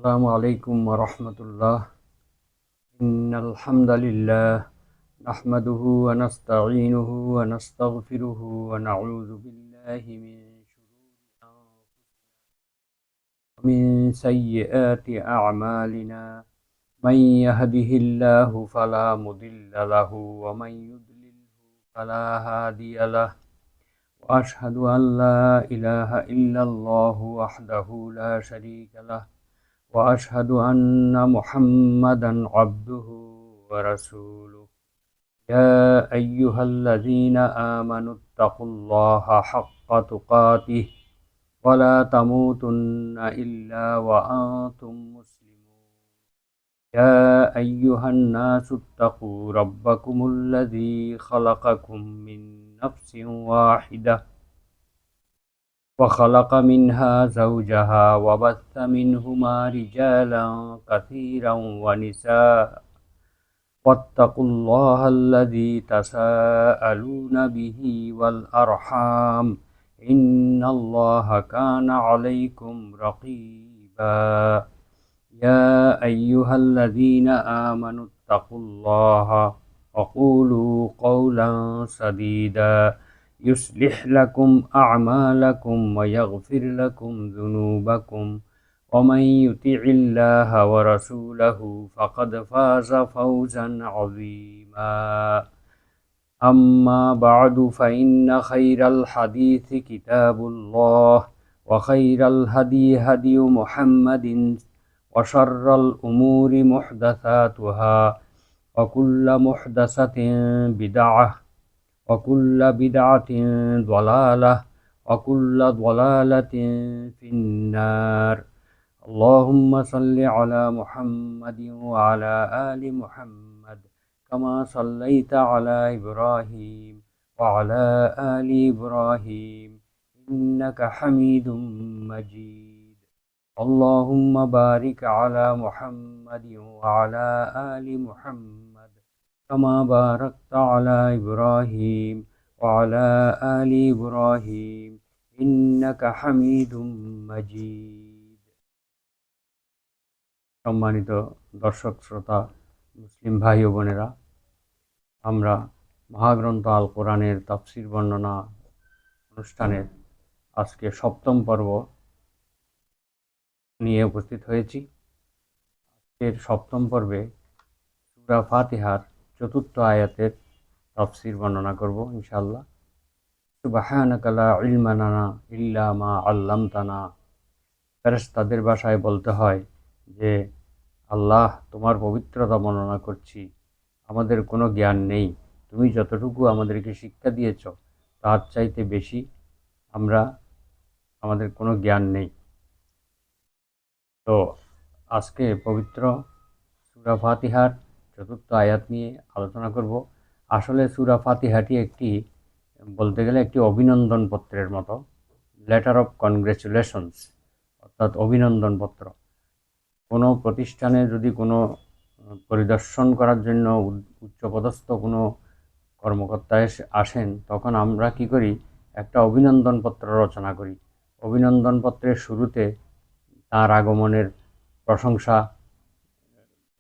আসসালামু আলাইকুম ওয়া রাহমাতুল্লাহ। ইন্নাল হামদালিল্লাহ নাহমাদুহু ওয়া নাস্তাঈনুহু ওয়া নাস্তাগফিরুহু ওয়া নাউযু বিল্লাহি মিন শুরুরি আনফুসিনা ওয়া মিন সাইয়্যিআতি আ'মালিনা। মান ইয়াহদিহিল্লাহু ফালা মুদিল্লা লাহু ওয়া মান ইউদ্লিলহু ফালা হাদিয়া লাহু। ওয়া আশহাদু আন লা ইলাহা ইল্লাল্লাহু ওয়াহদাহু লা শারীকা লাহু وأشهد أن محمدا عبده ورسوله. يا أيها الذين آمنوا اتقوا الله حق تقاته ولا تموتن إلا وأنتم مسلمون. يا أيها الناس اتقوا ربكم الذي خلقكم من نفس واحدة وخلق منها زوجها وبث منهما رجالا كثيرا ونساء واتقوا الله الذي تساءلون به والأرحام إن الله كان عليكم رقيبا. يا أيها الذين آمنوا اتقوا الله وقولوا قولا سديدا يصلح لكم أعمالكم ويغفر لكم ذنوبكم ومن يطع الله ورسوله فقد فاز فوزا عظيما. أما بعد فإن خير الحديث كتاب الله وخير الهدي هدي محمد وشر الأمور محدثاتها وكل محدثة بدعة وكل بدعة ضلالة وكل ضلالة في النار. اللهم صل على محمد وعلى آل محمد كما صليت على إبراهيم وعلى آل إبراهيم إنك حميد مجيد. اللهم بارك على محمد وعلى آل محمد كما باركت على إبراهيم وعلى آل إبراهيم إنك حميد مجيد. সম্মানিত দর্শক শ্রোতা মুসলিম ভাই ও বোনেরা, আমরা মহাগ্রন্থ আল কোরআনের তাফসির বর্ণনা অনুষ্ঠানের আজকে সপ্তম পর্ব নিয়ে উপস্থিত হয়েছি। আজকের সপ্তম পর্বে সূরা ফাতিহার চতুর্থ আয়াতের তাফসির বর্ণনা করব ইনশাআল্লাহ। সুবহানাকা লা ইলমা লানা ইল্লা মা আল্লামতানা। ফেরেশতাদের ভাষায় বলতে হয় যে আল্লাহ, তোমার পবিত্রতা বর্ণনা করছি, আমাদের কোনো জ্ঞান নেই, তুমি যতটুকু আমাদেরকে শিক্ষা দিয়েছ তার চাইতে বেশি আমাদের কোনো জ্ঞান নেই। তো আজকে পবিত্র সূরা ফাতিহার চতুর্থ আয়াত নিয়ে আলোচনা করব। আসলে সূরা ফাতিহাটি বলতে গেলে একটি অভিনন্দন পত্রের মতো, লেটার অফ কনগ্রেচুলেশনস, অর্থাৎ অভিনন্দন পত্র। কোনো প্রতিষ্ঠানে যদি কোনো পরিদর্শন করার জন্য উচ্চপদস্থ কোনো কর্মকর্তা আসেন, তখন আমরা কি করি, একটা অভিনন্দন পত্র রচনা করি। অভিনন্দন পত্রের শুরুতে তার আগমনের প্রশংসা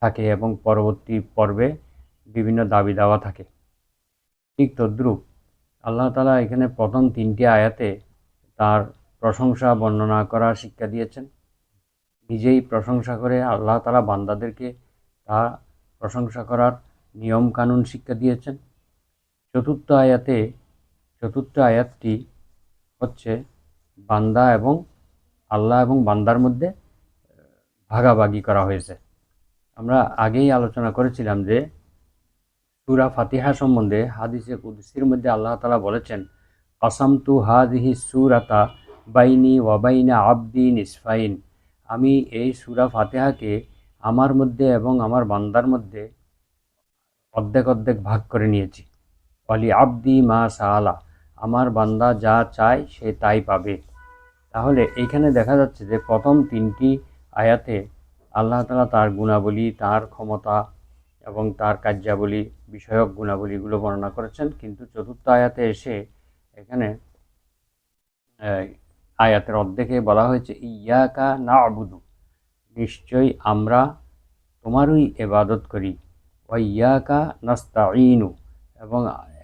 থাকে এবং পরবর্তী পর্বে বিভিন্ন দাবি দাওয়া থাকে। ঠিক তদ্রূপ আল্লাহ তাআলা এখানে প্রথম তিনটি আয়াতে তার প্রশংসা বর্ণনা করার শিক্ষা দিয়েছেন। নিজেই প্রশংসা করে আল্লাহ তাআলা বান্দাদেরকে তা প্রশংসা করার নিয়ম কানুন শিক্ষা দিয়েছেন। চতুর্থ আয়াতটি হচ্ছে বান্দা এবং আল্লাহ এবং বান্দার মধ্যে ভাগাভাগি করা হয়েছে। আমরা আগেই আলোচনা করেছিলাম যে সূরা ফাতিহা সম্বন্ধে হাদিসে কুদসির মধ্যে আল্লাহ তাআলা বলেছেন, কাসামতু হাযিহি সূরাতা বাইনি ওয়া বাইনা আবদি নিসফাইন। আমি এই সূরা ফাতিহাকে আমার মধ্যে এবং আমার বান্দার মধ্যে অর্ধেক অর্ধেক ভাগ করে নিয়েছি। ওয়ালি আবদি মা সাআলা, আমার বান্দা যা চায় সে তাই পাবে। তাহলে এইখানে দেখা যাচ্ছে যে প্রথম তিনটি আয়াতে আল্লাহ তাআলা তার গুণাবলী, তার ক্ষমতা এবং তার কার্যাবলী বিষয়ক গুণাবলীগুলো বর্ণনা করেছেন, কিন্তু চতুর্থ আয়াতে এসে এখানে আয়াতের অর্ধেকে বলা হয়েছে ইয়াকা না'বুদু, নিশ্চয়ই আমরা তোমারই ইবাদত করি, ওয়া ইয়াকা নাস্তাঈনু, এবং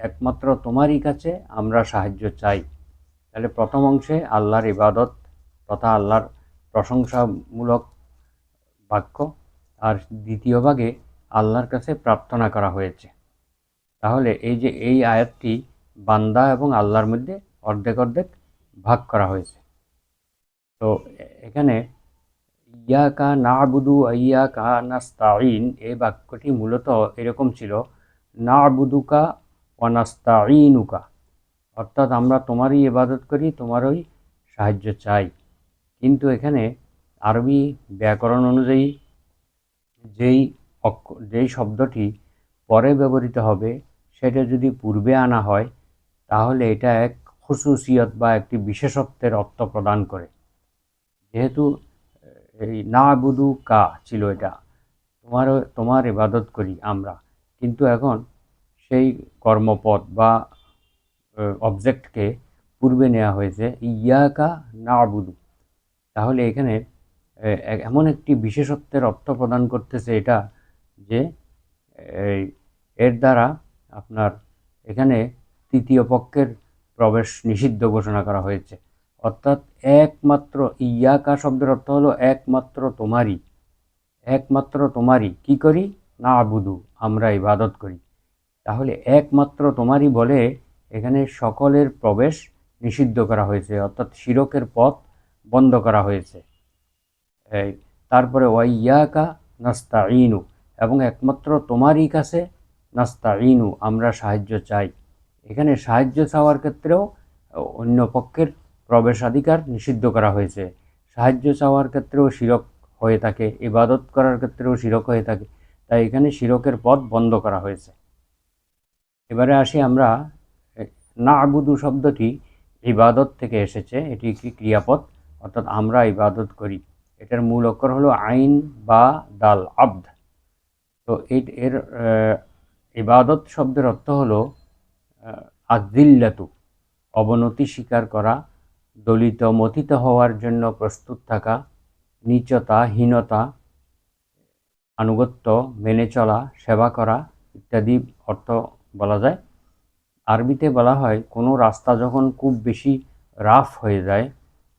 একমাত্র তোমারই কাছে আমরা সাহায্য চাই। তাহলে প্রথম অংশে আল্লাহর ইবাদত তথা আল্লাহর প্রশংসামূলক বাক্য, আর দ্বিতীয় ভাগে আল্লাহর কাছে প্রার্থনা করা হয়েছে। তাহলে এই যে এই আয়াতটি বান্দা এবং আল্লাহর মধ্যে অর্ধেক অর্ধেক ভাগ করা হয়েছে। তো এখানে ইয়াকা না'বুদু ওয়া ইয়াকা নাস্তাঈন, এই বাক্যটি মূলত এরকম ছিল, না'বুদুকা ওয়া নাস্তাঈনুকা, অর্থাৎ আমরা তোমারই ইবাদত করি, তোমারই সাহায্য চাই। কিন্তু এখানে আরবি ব্যাকরণ অনুযায়ী যেই শব্দটি পরে ব্যবহৃত হবে সেটা যদি পূর্বে আনা হয়, তাহলে এটা এক খুসুসিয়ত বা একটি বিশেষত্বের অর্থ প্রদান করে। যেহেতু এই না'বুদু কা ছিল, এটা তোমার ইবাদত করি আমরা, কিন্তু এখন সেই কর্মপদ বা অবজেক্টকে পূর্বে নেওয়া হয়েছে, ইয়াকা না'বুদু। তাহলে এখানে এমন একটি বিশেষত্বের অর্থ প্রদান করতেছে এটা, যে এর দ্বারা আপনার এখানে তৃতীয় পক্ষের প্রবেশ নিষিদ্ধ ঘোষণা করা হয়েছে। অর্থাৎ একমাত্র, ইয়াকা শব্দের অর্থ হলো একমাত্র তোমারই, একমাত্র তোমারই কি করি, না আবুদু, আমরা ইবাদত করি। তাহলে একমাত্র তোমারই বলে এখানে সকলের প্রবেশ নিষিদ্ধ করা হয়েছে, অর্থাৎ শিরকের পথ বন্ধ করা হয়েছে। তারপরে ওয়াইয়াকা নাস্তাঈনু, এবং একমাত্র তোমারই কাছে নাস্তাঈনু, আমরা সাহায্য চাই। এখানে সাহায্য চাওয়ার ক্ষেত্রেও অন্য পক্ষের প্রবেশাধিকার নিষিদ্ধ করা হয়েছে। সাহায্য চাওয়ার ক্ষেত্রেও শিরক হয়ে থাকে, ইবাদত করার ক্ষেত্রেও শিরক হয়ে থাকে, তাই এখানে শিরকের পথ বন্ধ করা হয়েছে। এবারে আসি আমরা, না'বুদু শব্দটি ইবাদত থেকে এসেছে, এটি একটি ক্রিয়াপদ, অর্থাৎ আমরা ইবাদত করি। এটার মূল অক্ষর হলো আইন বা দাল, আবদ। তো এর ইবাদত শব্দের অর্থ হলো আযিল্লাতু, অবনতি স্বীকার করা, দলিত মথিত হওয়ার জন্য প্রস্তুত থাকা, নীচতা, হীনতা, আনুগত্য, মেনে চলা, সেবা করা ইত্যাদি অর্থ বলা যায়। আরবিতে বলা হয় কোনো রাস্তা যখন খুব বেশি রাফ হয়ে যায়,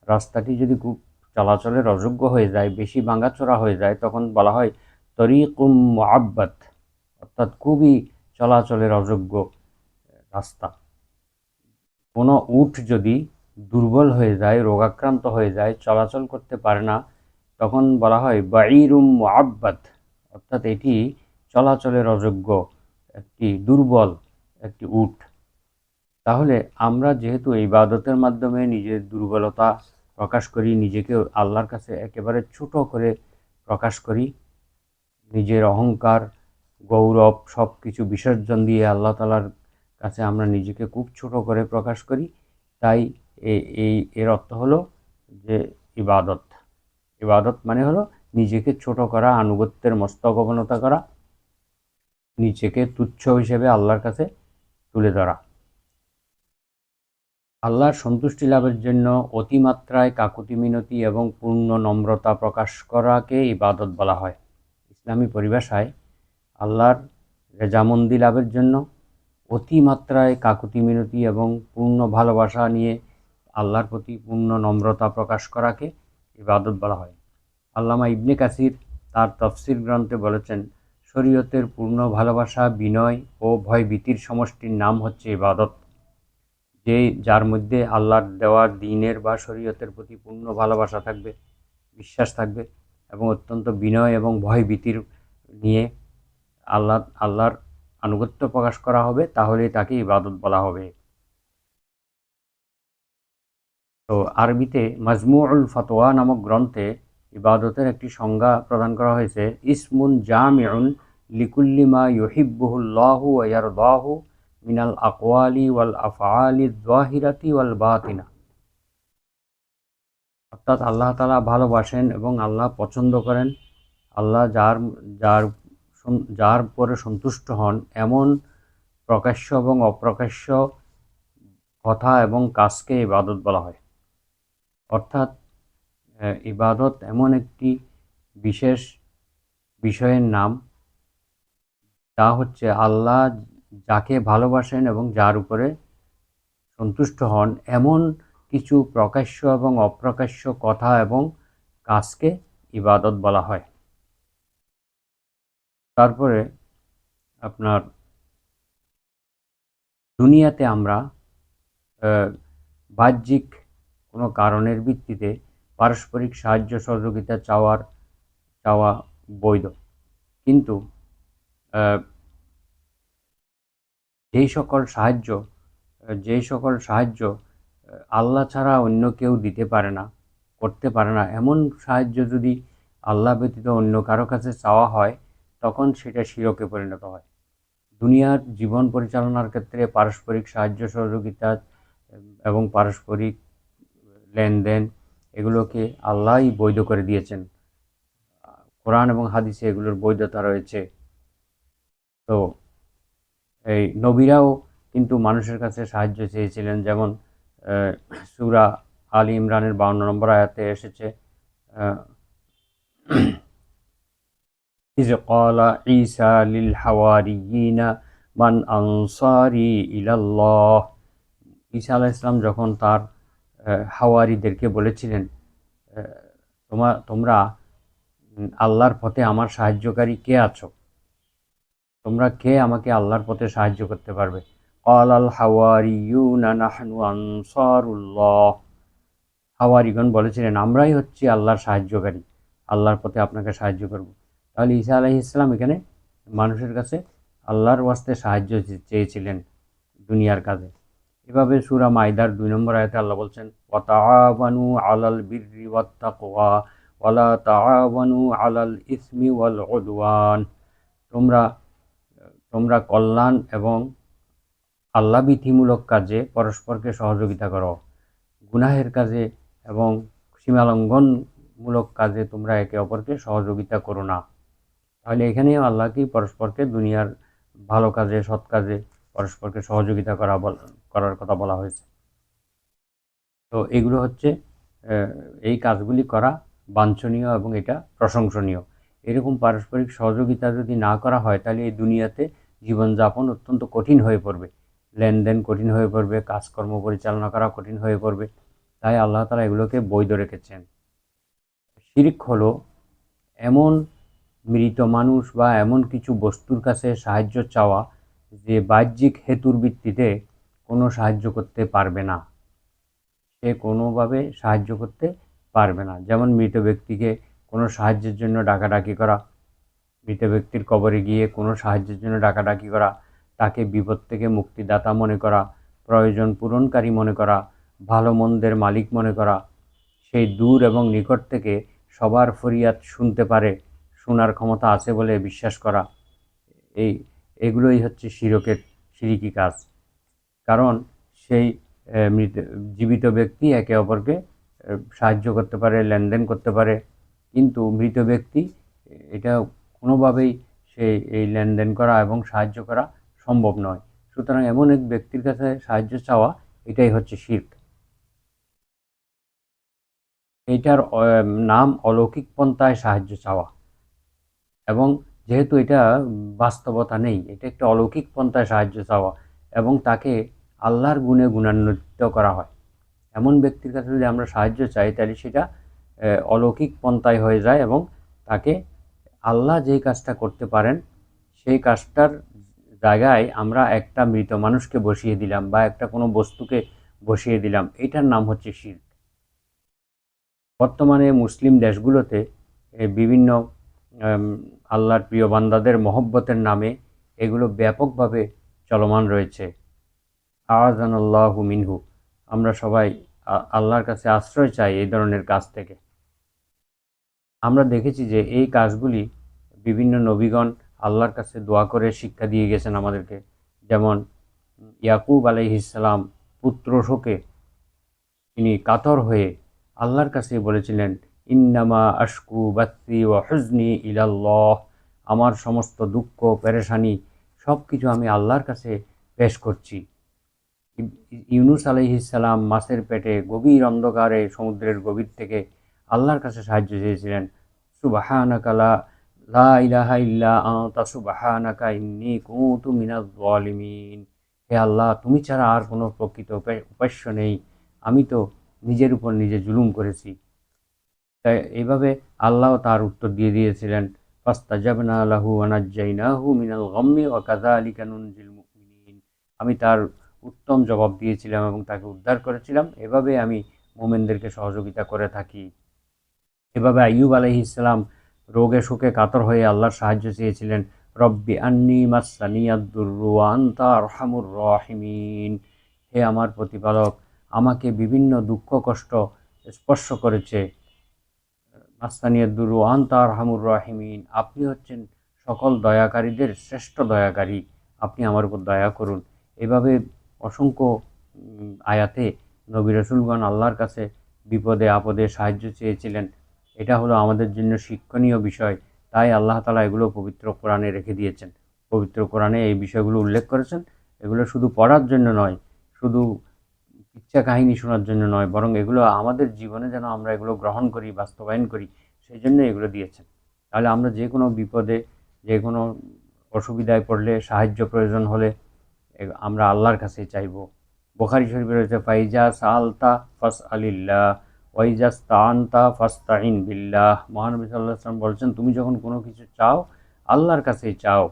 রাস্তাটি যদি খুব চলাচলের অযোগ্য হয়ে যায়, বেশি ভাঙাচোরা হয়ে যায়, তখন বলা হয় তরিকুম মুআব্বাদ, অর্থাৎ খুবই চলাচলের অযোগ্য রাস্তা। কোনো উট যদি দুর্বল হয়ে যায়, রোগাক্রান্ত হয়ে যায়, চলাচল করতে পারে না, তখন বলা হয় বাঈরুম মুআব্বাদ, অর্থাৎ এটি চলাচলের অযোগ্য একটি দুর্বল একটি উট। তাহলে আমরা যেহেতু ইবাদতের মাধ্যমে নিজের দুর্বলতা প্রকাশ করি, নিজেকে আল্লাহর কাছে একেবারে ছোট করে প্রকাশ করি, নিজের অহংকার, গৌরব সব কিছু বিসর্জন দিয়ে আল্লাহ তাআলার কাছে আমরা নিজেকে খুব ছোট করে প্রকাশ করি, তাই এর অর্থ হলো যে ইবাদত। ইবাদত মানে হলো নিজেকে ছোট করা, আনুগত্যের মস্তক অবনত করা, নিজেকে তুচ্ছ হিসেবে আল্লাহর কাছে তুলে ধরা। আল্লাহর সন্তুষ্টি লাভের জন্য অতিমাত্রায় কাকুতি মিনতি এবং পূর্ণ নম্রতা প্রকাশ করাকে ইবাদত বলা হয়। ইসলামী পরিভাষায় আল্লাহর রেজামন্দি লাভের জন্য অতিমাত্রায় কাকুতি মিনতি এবং পূর্ণ ভালোবাসা নিয়ে আল্লাহর প্রতি পূর্ণ নম্রতা প্রকাশ করাকে ইবাদত বলা হয়। আল্লামা ইবনে কাসির তার তফসির গ্রন্থে বলেছেন, শরীয়তের পূর্ণ ভালোবাসা, বিনয় ও ভয়ভীতির সমষ্টির নাম হচ্ছে ইবাদত। যার মধ্যে আল্লাহর দেওয়া দ্বীনের বা শরীয়তের প্রতি পূর্ণ ভালোবাসা থাকবে, বিশ্বাস থাকবে, এবং অত্যন্ত বিনয় এবং ভয়ভীতির নিয়ে আল্লাহর আনুগত্য প্রকাশ করা হবে, তাহলেই তাকে ইবাদত বলা হবে। তো আরবিতে মাজমুউল ফাতোয়া নামক গ্রন্থে ইবাদতের একটি সংজ্ঞা প্রদান করা হয়েছে, ইসমুন জামিউন লিকুল্লি মা ইউহিব্বুহুল্লাহু ওয়া ইয়ারদাহু মিনাল আকওয়ালি ওয়াল আফআলি যাহিরাতি ওয়াল বাতিনা। অর্থাৎ আল্লাহ তাআলা ভালোবাসেন এবং আল্লাহ পছন্দ করেন, আল্লাহ যার যার পরে সন্তুষ্ট হন এমন প্রকাশ্য এবং অপ্রকাশ্য কথা এবং কাজকে ইবাদত বলা হয়। অর্থাৎ ইবাদত এমন একটি বিশেষ বিষয়ের নাম, তা হচ্ছে আল্লাহ যাকে ভালোবাসেন এবং যার উপরে সন্তুষ্ট হন এমন কিছু প্রকাশ্য এবং অপ্রকাশ্য কথা এবং কাজকে ইবাদত বলা হয়। তারপরে আপনার দুনিয়াতে আমরা বাহ্যিক কোনো কারণের ভিত্তিতে পারস্পরিক সাহায্য সহযোগিতা চাওয়া বৈধ, কিন্তু যেই সকল সাহায্য আল্লাহ ছাড়া অন্য কেউ দিতে পারে না, করতে পারে না, এমন সাহায্য যদি আল্লাহ ব্যতীত অন্য কারো কাছে চাওয়া হয় তখন সেটা শিরকে পরিণত হয়। দুনিয়ার জীবন পরিচালনার ক্ষেত্রে পারস্পরিক সাহায্য সহযোগিতা এবং পারস্পরিক লেনদেন এগুলোকে আল্লাহই বৈধ করে দিয়েছেন। কোরআন এবং হাদিসে এগুলোর বৈধতা রয়েছে। তো এই নবীরাও কিন্তু মানুষের কাছে সাহায্য চেয়েছিলেন, যেমন সূরা আলী ইমরানের 52 নম্বর আয়াতে এসেছে, ইয ক্বালা ঈসা লিল হাওয়ারিয়িনা মান আনসারি ইলাল্লাহ। ঈসা আলাইহিস সালাম যখন তার হাওয়ারিদেরকে বলেছিলেন, তোমরা আল্লাহর পথে আমার সাহায্যকারী কে আছো, তোমরা কে আমাকে আল্লাহর পথে সাহায্য করতে পারবে? ক্বালাল হাওয়ারিয়ুনা নাহনু আনসারুল্লাহ। হাওয়ারিগণ বলেছিলেন, আমরাই হচ্ছি আল্লাহর সাহায্যকারী, আল্লাহর পথে আপনাকে সাহায্য করব। তাহলে ঈসা আলাইহিস সালাম এখানে মানুষের কাছে আল্লাহর ওয়াস্তে সাহায্য চেয়েছিলেন দুনিয়ার কাজে। এভাবে সূরা মাইদার 2 নম্বর আয়াতে আল্লাহ বলছেন, ওয়া তাআওয়ানু আলাল বিররি ওয়াত তাকওয়া ওয়া লা তাআওয়ানু আলাল ইসমি ওয়াল উদওয়ান। তোমরা কল্যাণ এবং আল্লাহ বিধিমূলক কাজে পরস্পরকে সহযোগিতা করো, গুনাহের কাজে এবং সীমালঙ্ঘনমূলক কাজে তোমরা একে অপরকে সহযোগিতা করো না। তাহলে এখানেও আল্লাহকেই পরস্পরকে দুনিয়ার ভালো কাজে, সৎ কাজে পরস্পরকে সহযোগিতা করার কথা বলা হয়েছে। তো এগুলো হচ্ছে এই কাজগুলি করা বাঞ্ছনীয় এবং এটা প্রশংসনীয়। এরকম পারস্পরিক সহযোগিতা যদি না করা হয় তাহলে এই দুনিয়াতে জীবনযাপন অত্যন্ত কঠিন হয়ে পড়বে, লেনদেন কঠিন হয়ে পড়বে, কাজকর্ম পরিচালনা করা কঠিন হয়ে পড়বে। তাই আল্লাহ তাআলা এগুলোকে বৈধ রেখেছেন। শিরক হলো এমন মৃত মানুষ বা এমন কিছু বস্তুর কাছে সাহায্য চাওয়া যে বাহ্যিক হেতুর ভিত্তিতে কোনো সাহায্য করতে পারবে না, সে কোনোভাবে সাহায্য করতে পারবে না। যেমন মৃত ব্যক্তিকে কোনো সাহায্যের জন্য ডাকাডাকি করা, মৃত ব্যক্তির কবরে গিয়ে কোনো সাহায্যের জন্য ডাকাডাকি করা, তাকে বিপদ থেকে মুক্তিদাতা মনে করা, প্রয়োজন পূরণকারী মনে করা, ভালো মন্দের মালিক মনে করা, সেই দূর এবং নিকট থেকে সবার ফরিয়াদ শুনতে পারে, শোনার ক্ষমতা আছে বলে বিশ্বাস করা, এগুলোই হচ্ছে শিরকি কাজ। কারণ সেই জীবিত ব্যক্তি একে অপরকে সাহায্য করতে পারে, লেনদেন করতে পারে, কিন্তু মৃত ব্যক্তি এটা কোনোভাবেই এই লেনদেন করা এবং সাহায্য করা সম্ভব নয়। সুতরাং এমন এক ব্যক্তির কাছে সাহায্য চাওয়া এটাই হচ্ছে শিরক। এইটার নাম অলৌকিক পন্থায় সাহায্য চাওয়া, এবং যেহেতু এটা বাস্তবতা নেই, এটা একটা অলৌকিক পন্থায় সাহায্য চাওয়া এবং তাকে আল্লাহর গুণে গুণান্বিত করা হয়। এমন ব্যক্তির কাছে যদি আমরা সাহায্য চাই তাহলে সেটা অলৌকিক পন্থায় হয়ে যায় এবং তাকে আল্লাহ যেই কাজটা করতে পারেন সেই কাজটার জায়গায় আমরা একটা মৃত মানুষকে বসিয়ে দিলাম বা একটা কোনো বস্তুকে বসিয়ে দিলাম, এটার নাম হচ্ছে শিরক। বর্তমানে মুসলিম দেশগুলোতে বিভিন্ন আল্লাহর প্রিয় বান্দাদের মহব্বতের নামে এগুলো ব্যাপকভাবে চলমান রয়েছে। আযানাল্লাহু মিনহু। আমরা সবাই আল্লাহর কাছে আশ্রয় চাই এই ধরনের কাজ থেকে। আমরা দেখেছি যে এই কাজগুলি বিভিন্ন নবীগণ আল্লাহর কাছে দোয়া করে শিক্ষা দিয়ে গেছেন আমাদেরকে। যেমন ইয়াকুব আলাইহিস সালাম পুত্র শোকে তিনি কাতর হয়ে আল্লাহর কাছে বলেছিলেন, ইন্নামা আশকু বাত্তি ওয়া হুজনি ইলাল্লাহ। আমার সমস্ত দুঃখ পেরেশানি সব কিছু আমি আল্লাহর কাছে পেশ করছি। ইউনুস আলাইহিস সালাম মাছের পেটে গভীর অন্ধকারে সমুদ্রের গভীর থেকে আল্লাহর কাছে সাহায্য চেয়েছিলেন। সুবহানাকা লা ইলাহা ইল্লা আনতা সুবহানাকা ইন্নী কুনতু মিনাজ জালিমিন। হে আল্লাহ, তুমি ছাড়া আর কোনো প্রকৃত উপাস্য নেই, আমি তো নিজের উপর নিজে জুলুম করেছি। তাই এইভাবে আল্লাহ তার উত্তর দিয়ে দিয়েছিলেন, ফাস্তাজাবনা লাহু ওয়া নাজ্জাইনাহু মিনাল গাম্মি ওয়া কাযালিকা নুনজিল মুমিনিন। আমি তার উত্তম জবাব দিয়েছিলাম এবং তাকে উদ্ধার করেছিলাম। এভাবে আমি মুমিনদেরকে সহযোগিতা করে থাকি। এভাবে আইয়ুব আলাইহিস সালাম রোগে শোকে কাতর হয়ে আল্লাহর সাহায্য চেয়েছিলেন। রব্বি আন্নী মাসসানিয়াদ দুররু ওয়া আনতা আরহামুর রাহিমিন। হে আমার প্রতিপালক, আমাকে বিভিন্ন দুঃখ কষ্ট স্পর্শ করেছে। মাসসানিয়াদ দুররু ওয়া আনতা আরহামুর রাহিমিন। আপনি হচ্ছেন সকল দয়াকারীদের শ্রেষ্ঠ দয়াকারী, আপনি আমার উপর দয়া করুন। এভাবে অসংখ্য আয়াতে নবী রাসূলগণ আল্লাহর কাছে বিপদে আপদে সাহায্য চেয়েছিলেন। এটা হলো আমাদের জন্য শিক্ষণীয় বিষয়, তাই আল্লাহ তাআলা এগুলো পবিত্র কোরআনে রেখে দিয়েছেন। পবিত্র কোরআনে এই বিষয়গুলো উল্লেখ করেছেন। এগুলো শুধু পড়ার জন্য নয়, শুধু কিচ্ছা কাহিনী শোনার জন্য নয়, বরং এগুলো আমাদের জীবনে যেন আমরা এগুলো গ্রহণ করি, বাস্তবায়ন করি, সেই জন্য এগুলো দিয়েছেন। তাহলে আমরা যে কোনো বিপদে, যে কোনো অসুবিধায় পড়লে, সাহায্য প্রয়োজন হলে আমরা আল্লাহর কাছেই চাইব। বুখারী শরীফে রয়েছে, ফাইজা সাআলতা ফাসআলিল্লাহ ওয়াইজা স্তাআনতা ফাস্তাইন বিল্লাহ। মহানবী সাল্লাল্লাহু আলাইহি ওয়াসাল্লাম বলছেন, তুমি যখন কোনো কিছু চাও আল্লাহর কাছেই চাও,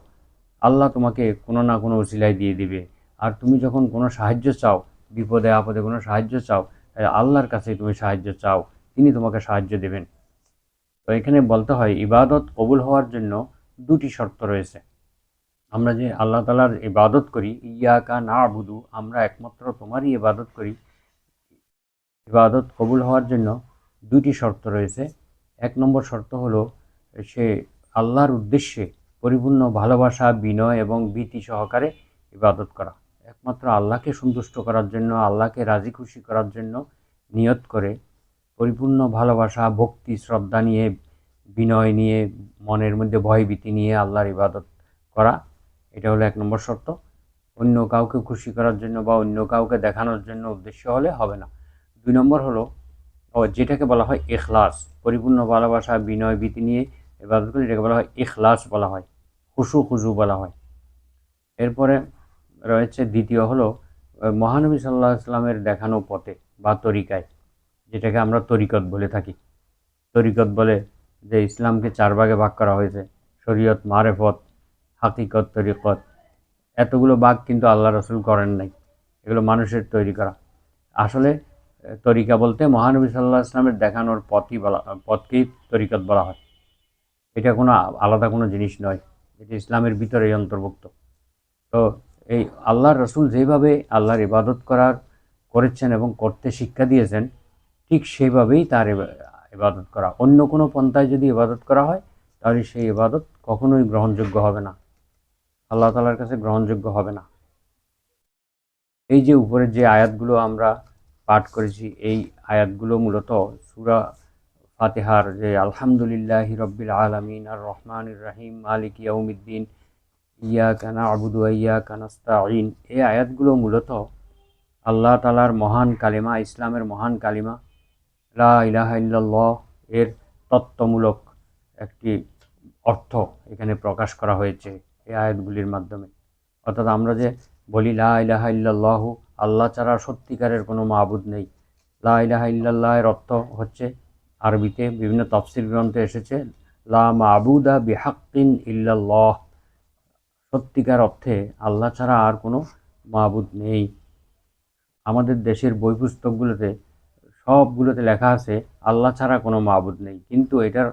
আল্লাহ তোমাকে কোনো না কোনো ওসিলায় দিয়ে দিবে। আর তুমি যখন কোনো সাহায্য চাও, বিপদে আপদে কোনো সাহায্য চাও, আল্লাহর কাছেই তুমি সাহায্য চাও, তিনি তোমাকে সাহায্য দেবেন। তো এখানে বলতে হয়, ইবাদত কবুল হওয়ার জন্য দুটি শর্ত রয়েছে। আমরা যে আল্লাহ তাআলার ইবাদত করি, ইয়াকা না'বুদু, আমরা একমাত্র তোমারই ইবাদত করি, ইবাদত কবুল হওয়ার জন্য দুটি শর্ত রয়েছে। এক নম্বর শর্ত হলো সে আল্লাহর উদ্দেশ্যে পরিপূর্ণ ভালোবাসা, বিনয় এবং ভীতি সহকারে ইবাদত করা। একমাত্র আল্লাহকে সন্তুষ্ট করার জন্য, আল্লাহকে রাজি খুশি করার জন্য নিয়ত করে পরিপূর্ণ ভালোবাসা, ভক্তি, শ্রদ্ধা নিয়ে, বিনয় নিয়ে, মনের মধ্যে ভয়ভীতি নিয়ে আল্লাহর ইবাদত করা। এটা হলো এক নম্বর শর্ত। অন্য কাউকে খুশি করার জন্য বা অন্য কাউকে দেখানোর জন্য উদ্দেশ্য হলে হবে না। দুই নম্বর হলো যেটাকে বলা হয় ইখলাস, পরিপূর্ণ ভালোবাসা, বিনয় ভীতি নিয়ে ইবাদত করি, এটাকে বলা হয় ইখলাস বলা হয়, খুশু বলা হয়। এরপরে রয়েছে দ্বিতীয় হলো মহানবী সাল্লাল্লাহু আলাইহি ওয়াসাল্লামের দেখানো পথে বা তরিকায়, যেটাকে আমরা তরিকত বলে থাকি। তরিকত বলে যে ইসলামকে চার ভাগে ভাগ করা হয়েছে, শরীয়ত, মারেফত, হাকিকত, তরিকত। এতগুলো ভাগ কিন্তু আল্লাহ রাসূল করেন নাই, এগুলো মানুষের তৈরি করা। আসলে তরিকা বলতে মহানবী সাল্লাল্লাহু আলাইহি ওয়াসাল্লামের দেখানোর পথকেই তরিকত বলা হয়। এটা কোনো আলাদা কোনো জিনিস নয়, এটা ইসলামের ভিতরেই অন্তর্ভুক্ত। তো এই আল্লাহর রাসূল যেভাবে আল্লাহর ইবাদত করেছেন এবং করতে শিক্ষা দিয়েছেন, ঠিক সেইভাবেই তার ইবাদত করা। অন্য কোনো পন্থায় যদি ইবাদত করা হয়, তাহলে সেই ইবাদত কখনোই গ্রহণযোগ্য হবে না, আল্লাহ তাআলার কাছে গ্রহণযোগ্য হবে না। এই যে উপরের যে আয়াতগুলো আমরা পাঠ করেছি, এই আয়াতগুলো মূলত সূরা ফাতিহার যে আলহামদুলিল্লাহি রাব্বিল আলামিন আর রহমানির রহিম মালিকি ইয়াউমিদ্দিন ইয়াকা না'বুদু ওয়া ইয়াকা নাস্তাঈন, এই আয়াতগুলো মূলত আল্লাহ তাআলার মহান কালিমা, ইসলামের মহান কালিমা লা ইলাহা ইল্লাল্লাহ এর তত্ত্বমূলক একটি অর্থ এখানে প্রকাশ করা হয়েছে এই আয়াতগুলির মাধ্যমে। অর্থাৎ আমরা যে বলি লা ইলাহা ইল্লাল্লাহু, আল্লাহ ছাড়া সত্যিকারের কোনো মাবুদ নেই। লা ইলাহা ইল্লাল্লাহ এর অর্থ হচ্ছে, আরবিতে বিভিন্ন তাফসীর গ্রন্থে এসেছে, লা মাবুদা বিহাক্কিন ইল্লাল্লাহ, সত্যিকার অর্থে আল্লাহ ছাড়া আর কোনো মাবুদ নেই। আমাদের দেশের বই পুস্তকগুলোতে সবগুলোতে লেখা আছে আল্লাহ ছাড়া কোনো মাবুদ নেই, কিন্তু এটার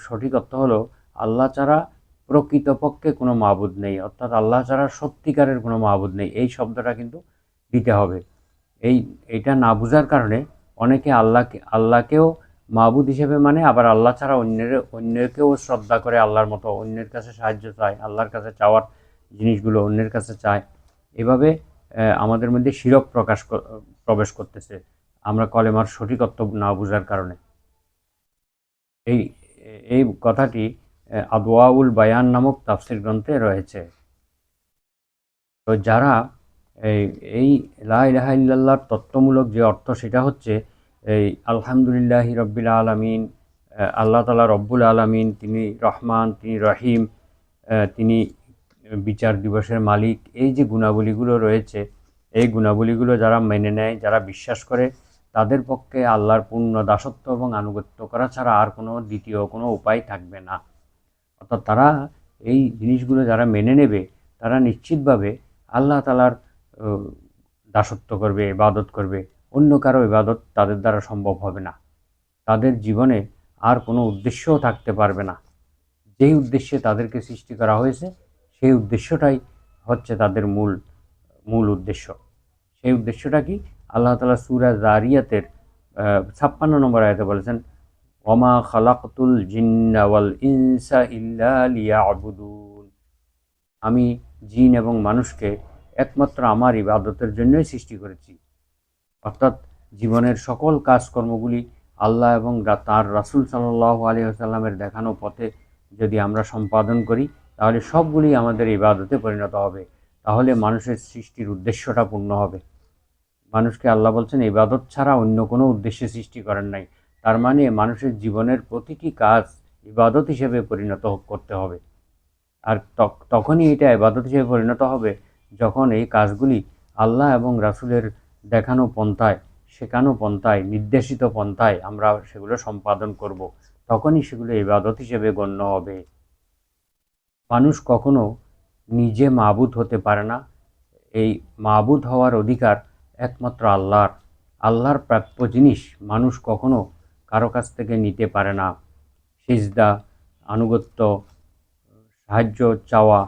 সঠিক অর্থ হলো আল্লাহ ছাড়া প্রকৃতপক্ষে কোনো মাবুদ নেই, অর্থাৎ আল্লাহ ছাড়া সত্যিকারের কোনো মাবুদ নেই, এই শব্দটা কিন্তু দিতে হবে। এইটা না বোঝার কারণে অনেকে আল্লাহকেও মাবুদ হিসেবে মানে, আবার আল্লাহ ছাড়া অন্যকেও শ্রদ্ধা করে, আল্লাহর মতো অন্যের কাছে সাহায্য চায়, আল্লাহর কাছে চাওয়ার জিনিসগুলো অন্যের কাছে চায়। এভাবে আমাদের মধ্যে শিরক প্রবেশ করতেছে, আমরা কলেমার সঠিক অর্থ না বোঝার কারণে। এই এই কথাটি আদওয়াউল বায়ান নামক তাফসীর গ্রন্থে রয়েছে। তো যারা এই লা ইলাহা ইল্লাল্লাহর তত্ত্বমূলক যে অর্থ, সেটা হচ্ছে এই আলহামদুলিল্লাহি রাব্বিল আলামিন, আল্লাহ তাআলা রব্বুল আলামিন, তিনি রহমান, তিনি রহিম, তিনি বিচার দিবসের মালিক। এই যে গুণাবলীগুলো রয়েছে, এই গুণাবলীগুলো যারা মেনে নেয়, যারা বিশ্বাস করে, তাদের পক্ষে আল্লাহর পূর্ণ দাসত্ব এবং আনুগত্য করা ছাড়া আর কোনো দ্বিতীয় কোনো উপায় থাকবে না। অর্থাৎ তারা এই জিনিসগুলো যারা মেনে নেবে, তারা নিশ্চিতভাবে আল্লাহ তাআলার দাসত্ব করবে, ইবাদত করবে। অন্য কারো ইবাদত তাদের দ্বারা সম্ভব হবে না। তাদের জীবনে আর কোনো উদ্দেশ্যও থাকতে পারবে না। যেই উদ্দেশ্যে তাদেরকে সৃষ্টি করা হয়েছে, সেই উদ্দেশ্যটাই হচ্ছে তাদের মূল উদ্দেশ্য। সেই উদ্দেশ্যটা কি? আল্লাহ তাআলা সূরা যারিয়াতের ৫৬ নম্বর আয়াতে বলেছেন, ওয়ামা খালাকতুল জিন্না ওয়াল ইনসা ইল্লা লিয়াবুদুন। আমি জিন এবং মানুষকে একমাত্র আমার ইবাদতের জন্যই সৃষ্টি করেছি। অর্থাৎ জীবনের সকল কাজকর্মগুলি আল্লাহ এবং তার রাসূল সাল্লাল্লাহু আলাইহি ওয়াসাল্লামের দেখানো পথে যদি আমরা সম্পাদন করি, তাহলে সবগুলি আমাদের ইবাদতে পরিণত হবে। তাহলে মানুষের সৃষ্টির উদ্দেশ্যটা পূর্ণ হবে। মানুষকে আল্লাহ বলছেন ইবাদত ছাড়া অন্য কোনো উদ্দেশ্যে সৃষ্টি করেন নাই। তার মানে মানুষের জীবনের প্রতিটি কাজ ইবাদত হিসেবে পরিণত করতে হবে। আর তখনই এটা ইবাদত হিসেবে পরিণত হবে যখন এই কাজগুলি আল্লাহ এবং রাসূলের দেখানো পন্থায়, শেখানো পন্থায়, নির্দেশিত পন্থায় আমরা সেগুলো সম্পাদন করব। তখনই সেগুলো ইবাদত হিসেবে গণ্য হবে। মানুষ কখনো নিজে মাবুদ হতে পারে না। এই মাবুদ হওয়ার অধিকার একমাত্র আল্লাহর। আল্লাহর প্রাপ্য জিনিস মানুষ কখনো কারো কাছ থেকে নিতে পারে না। সিজদা, আনুগত্য, সাহায্য চাওয়া,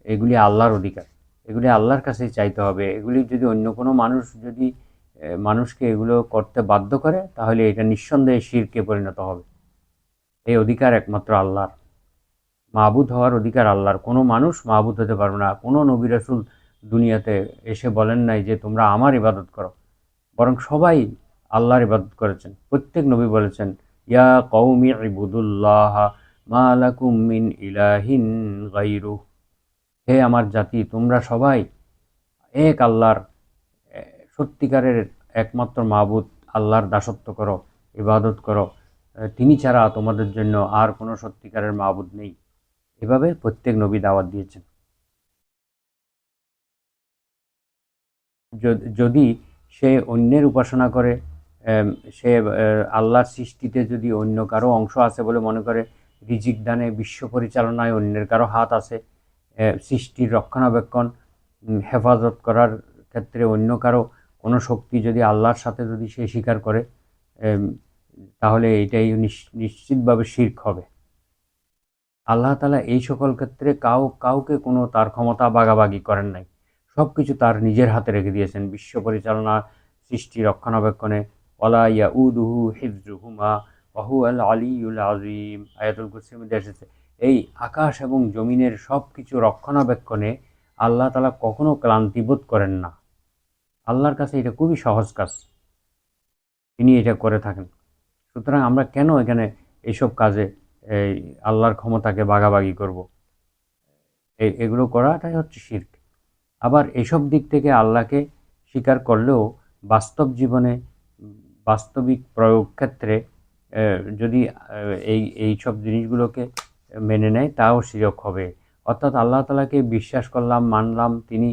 এগুলি আল্লাহর অধিকার। এগুলি আল্লাহর কাছেই চাইতে হবে। এগুলি যদি অন্য কোনো মানুষ যদি মানুষকে এগুলো করতে বাধ্য করে, তাহলে এটা নিঃসন্দেহে শিরকে পরিণত হবে। এই অধিকার একমাত্র আল্লাহর। মাবুদ হওয়ার অধিকার আল্লাহর। কোনো মানুষ মাবুদ হতে পারবে না। কোনো নবী রাসূল দুনিয়াতে এসে বলেন নাই যে তোমরা আমার ইবাদত করো, বরং সবাই আল্লাহর ইবাদত করেছেন। প্রত্যেক নবী বলেছেন, ইয়া কওমি ইবুদুল্লাহ মা লাকুম মিন ইলাহিন গায়রুহ। হে আমার জাতি, তোমরা সবাই এক আল্লাহর সত্যিকারের একমাত্র মাবুদ আল্লাহর দাসত্ব করো, ইবাদত করো। তিনি ছাড়া তোমাদের জন্য আর কোনো সত্যিকারের মাবুদ নেই। এভাবে প্রত্যেক নবী দাওয়াত দিয়েছেন। যদি সে অন্যের উপাসনা করে, সে আল্লাহর সৃষ্টিতে যদি অন্য কারো অংশ আছে বলে মনে করে, রিজিক দানে, বিশ্ব পরিচালনায় অন্যের কারো হাত আছে, সৃষ্টির রক্ষণাবেক্ষণ, হেফাজত করার ক্ষেত্রে অন্য কারো কোনো শক্তি যদি আল্লাহর সাথে যদি সে স্বীকার করে, তাহলে এটাই নিশ্চিতভাবে শিরক হবে। আল্লাহ তাআলা এই সকল ক্ষেত্রে কাউকে কোনো তার ক্ষমতা ভাগাভাগি করেন নাই। সব কিছু তার নিজের হাতে রেখে দিয়েছেন। বিশ্ব পরিচালনা, সৃষ্টি রক্ষণাবেক্ষণে। ওয়ালা ইয়াউদুহু হিফযুহুমা ওয়া হুয়াল আলিয়্যুল আযীম। আয়াতুল কুরসির মধ্যে এসেছে। এই আকাশ এবং জমিনের সব কিছু রক্ষণাবেক্ষণে আল্লাহ তাআলা কখনো ক্লান্তিবোধ করেন না। আল্লাহর কাছে এটা খুবই সহজ কাজ। তিনি এটা করে থাকেন। সুতরাং আমরা কেন এখানে এইসব কাজে এই আল্লাহর ক্ষমতাকে ভাগাভাগি করব? এগুলো করাটাই হচ্ছে শিরক। আবার এসব দিক থেকে আল্লাহকে স্বীকার করলেও বাস্তব জীবনে, বাস্তবিক প্রয়োগ ক্ষেত্রে যদি এইসব জিনিসগুলোকে মেনে নেয়, তাও শিরক হবে। অর্থাৎ আল্লাহ তাআলাকে বিশ্বাস করলাম, মানলাম, তিনি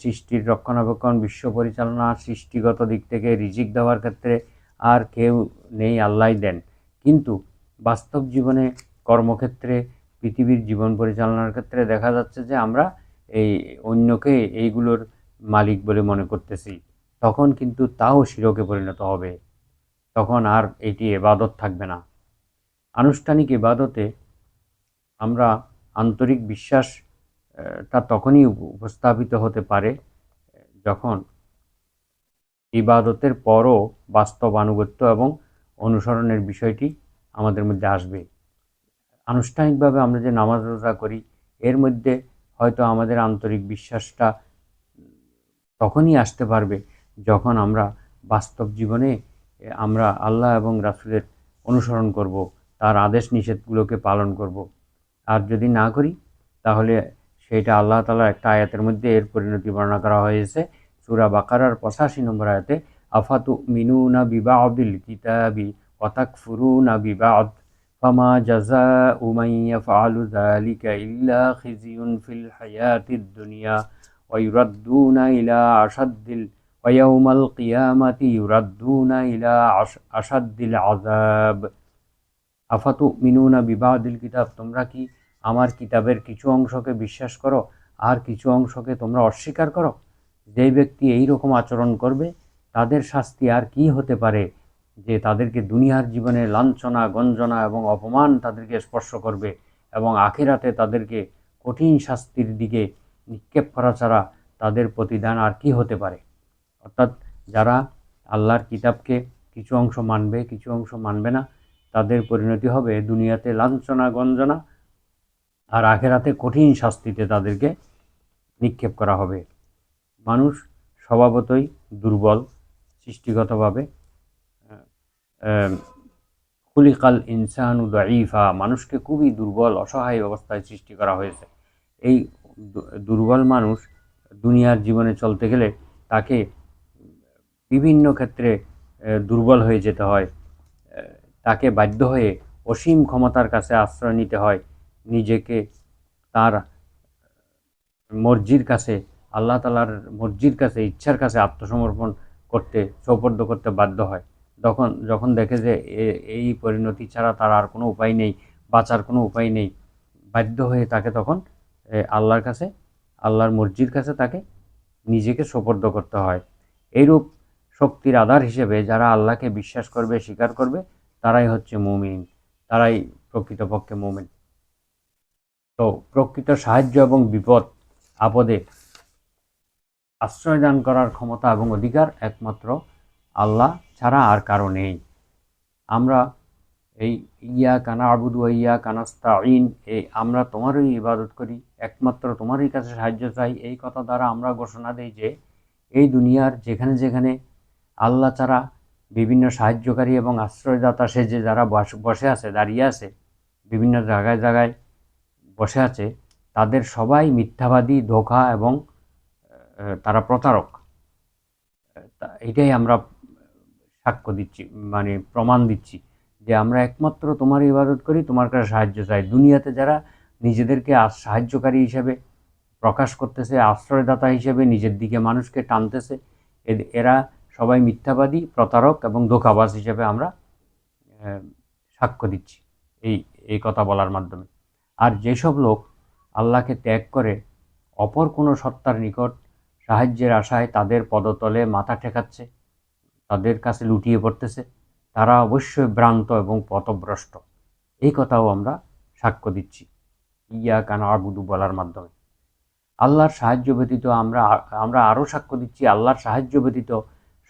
সৃষ্টির রক্ষণাবেক্ষণ, বিশ্ব পরিচালনা, সৃষ্টিগত দিক থেকে রিজিক দেওয়ার ক্ষেত্রে আর কেউ নেই, আল্লাহই দেন। কিন্তু বাস্তব জীবনে, কর্মক্ষেত্রে, পৃথিবীর জীবন পরিচালনার ক্ষেত্রে দেখা যাচ্ছে যে আমরা এই অন্যকে এইগুলোর মালিক বলে মনে করতেছি। তখন কিন্তু তাও শিরকে পরিণত হবে। তখন আর এটি ইবাদত থাকবে না। আনুষ্ঠানিক ইবাদতে আমরা আন্তরিক বিশ্বাস তা তখনই উপস্থাপিত হতে পারে যখন ইবাদতের পরও বাস্তব আনুগত্য এবং অনুসরণের বিষয়টি আমাদের মধ্যে আসবে। আনুষ্ঠানিকভাবে আমরা যে নামাজ রোজা করি, এর মধ্যে হয়তো আমাদের আন্তরিক বিশ্বাসটা তখনই আসতে পারবে যখন আমরা বাস্তব জীবনে আমরা আল্লাহ এবং রাসূলের অনুসরণ করব, তার আদেশ নিষেধগুলোকে পালন করব। আর যদি না করি, তাহলে সেটা আল্লাহ তাআলার একটা আয়াতের মধ্যে এর পরিণতি বর্ণনা করা হয়েছে। সূরা বাকারার ৮৫ নম্বর আয়াতে, আফাতুমিনুনা বিবা'দিল কিতাবি ওয়া তাকফুরুনা বিবা'দ ফামা জাযাউ মান ইয়াফআলু যালিকা ইল্লা খিজিয়ুন ফিল হায়াতিদ দুনিয়া ওয়া ইউরাদ্দুনা ইলা আশাদ্দিল ওয়া ইয়াউমাল কিয়ামাতি ইউরাদ্দুনা ইলা আশাদ্দিল আযাব। আফাতুমিনুনা বিবাদিল কিতাব, তোমরা কি আমার কিতাবের কিছু অংশকে বিশ্বাস করো আর কিছু অংশকে তোমরা অস্বীকার করো? যেই ব্যক্তি এই রকম আচরণ করবে তাদের শাস্তি আর কি হতে পারে, যে তাদেরকে দুনিয়ার জীবনে লাঞ্ছনা গঞ্জনা এবং অপমান তাদেরকে স্পর্শ করবে এবং আখিরাতে তাদেরকে কঠিন শাস্তির দিকে নিক্ষেপ করা ছাড়া তাদের প্রতিদান আর কি হতে পারে। অর্থাৎ যারা আল্লাহর কিতাবকে কিছু অংশ মানবে কিছু অংশ মানবে না, তাদের পরিণতি হবে দুনিয়াতে লাঞ্ছনা গঞ্জনা আর আখেরাতে কঠিন শাস্তিতে তাদেরকে নিক্ষেপ করা হবে। মানুষ স্বভাবতই দুর্বল সৃষ্টিগতভাবে। খুলিকাল ইনসানু দাঈফা, মানুষকে খুবই দুর্বল অসহায় অবস্থায় সৃষ্টি করা হয়েছে। এই দুর্বল মানুষ দুনিয়ার জীবনে চলতে গেলে তাকে বিভিন্ন ক্ষেত্রে দুর্বল হয়ে যেতে হয়। তাকে বাধ্য হয়ে অসীম ক্ষমতার কাছে আশ্রয় নিতে হয়, নিজেকে তার মর্জির কাছে, আল্লাহ তাআলার মর্জির কাছে, ইচ্ছার কাছে আত্মসমর্পণ করতে, সোপর্দ করতে বাধ্য হয়। যখন দেখে যে এই পরিণতি ছাড়া তার আর কোনো উপায় নেই, বাঁচার কোনো উপায় নেই, বাধ্য হয়ে তাকে তখন আল্লাহর কাছে, আল্লাহর মর্জির কাছে তাকে নিজেকে সোপর্দ করতে হয়। এইরূপ শক্তির আধার হিসেবে যারা আল্লাহকে বিশ্বাস করবে, স্বীকার করবে, তারাই হচ্ছে মুমিন, তারাই প্রকৃতপক্ষে মুমিন। তো প্রকৃত সাহায্য এবং বিপদ আপদে আশ্রয় দান করার ক্ষমতা এবং অধিকার একমাত্র আল্লাহ ছাড়া আর কারো নেই। আমরা এই ইয়াকা না'বুদু ওয়া ইয়াকা নাস্তাঈন, আমরা তোমারই ইবাদত করি, একমাত্র তোমারই কাছে সাহায্য চাই, এই কথা দ্বারা আমরা ঘোষণা দেই যে এই দুনিয়ার যেখানে যেখানে আল্লাহ ছাড়া বিভিন্ন সাহায্যকারী এবং আশ্রয়দাতা সেজে যারা বসে আছে, দাঁড়িয়ে আছে, বিভিন্ন জায়গায় জায়গায় বসে আছে, তাদের সবাই মিথ্যাবাদী, ধোঁকা এবং তারা প্রতারক। এটাই আমরা সাক্ষ্য দিচ্ছি, মানে প্রমাণ দিচ্ছি যে আমরা একমাত্র তোমার ইবাদত করি, তোমার কাছে সাহায্য চাই। দুনিয়াতে যারা নিজেদেরকে সাহায্যকারী হিসেবে প্রকাশ করতেছে, আশ্রয়দাতা হিসেবে নিজের দিকে মানুষকে টানতেছে, এরা সবাই মিথ্যাবাদী, প্রতারক এবং ধোঁকাবাজ হিসেবে আমরা সাক্ষ্য দিচ্ছি এই কথা বলার মাধ্যমে। আর যেসব লোক আল্লাহকে ত্যাগ করে অপর কোনো সত্তার নিকট সাহায্যের আশায় তাদের পদতলে মাথা ঠেকাচ্ছে, তাদের কাছে লুটিয়ে পড়তেছে, তারা অবশ্যই ভ্রান্ত এবং পথভ্রষ্ট, এই কথাও আমরা সাক্ষ্য দিচ্ছি ইয়াকা না'বুদু বলার মাধ্যমে। আল্লাহর সাহায্য ব্যতীত আমরা আরও সাক্ষ্য দিচ্ছি আল্লাহর সাহায্য ব্যতীত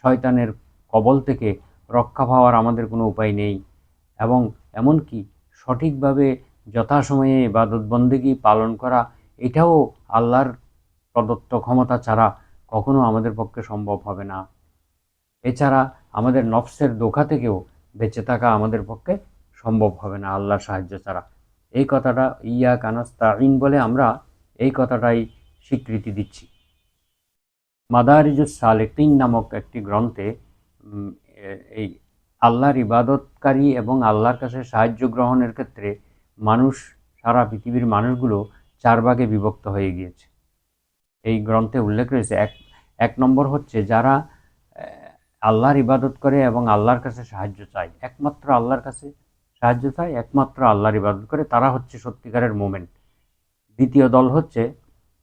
শয়তানের কবল থেকে রক্ষা পাওয়ার আমাদের কোনো উপায় নেই, এবং এমনকি সঠিকভাবে যথাসময়ে ইবাদত বন্দেগী পালন করা, এটাও আল্লাহর প্রদত্ত ক্ষমতা ছাড়া কখনো আমাদের পক্ষে সম্ভব হবে না। এছাড়া আমাদের নফসের ধোঁকা থেকেও বেঁচে থাকা আমাদের পক্ষে সম্ভব হবে না আল্লাহর সাহায্য ছাড়া। এই কথাটা ইয়াকা নাস্তাঈন বলে আমরা এই কথাটাই স্বীকৃতি দিচ্ছি। মাদারিজুস সালিকিন নামক একটি গ্রন্থে এই আল্লাহর ইবাদতকারী এবং আল্লাহর কাছে সাহায্য গ্রহণের ক্ষেত্রে মানুষ, সারা পৃথিবীর মানুষগুলো 4 ভাগে বিভক্ত হয়ে গিয়েছে। এই গ্রন্থে উল্লেখ রয়েছে, এক নম্বর হচ্ছে যারা আল্লাহর ইবাদত করে এবং আল্লাহর কাছে সাহায্য চায়, একমাত্র আল্লাহর কাছে সাহায্য চায়, একমাত্র আল্লাহর ইবাদত করে, তারা হচ্ছে সত্যিকারের মোমেন। দ্বিতীয় দল হচ্ছে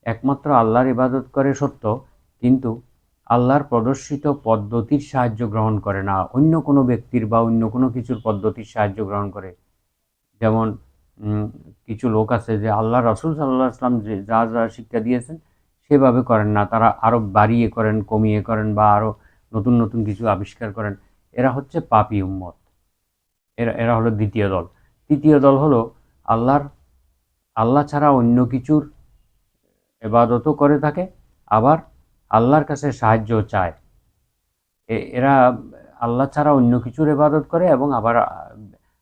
একমাত্র আল্লাহর ইবাদত করে সত্য, কিন্তু আল্লাহর প্রদর্শিত পদ্ধতির সাহায্য গ্রহণ করে না, অন্য কোনো ব্যক্তির বা অন্য কোনো কিছুর পদ্ধতির সাহায্য গ্রহণ করে। যেমন কিছু লোক আছে যে আল্লাহ রাসূল সাল্লাল্লাহু আলাইহি ওয়াসাল্লাম যা যা শিক্ষা দিয়েছেন সেভাবে করেন না, তারা আরও বাড়িয়ে করেন, কমিয়ে করেন, বা আরও নতুন নতুন কিছু আবিষ্কার করেন। এরা হচ্ছে পাপী উম্মত, এরা হলো দ্বিতীয় দল। তৃতীয় দল হলো আল্লাহ ছাড়া অন্য কিছুর ইবাদতও করে থাকে, আবার আল্লাহর কাছে সাহায্য চায়। এরা আল্লাহ ছাড়া অন্য কিছুর ইবাদত করে এবং আবার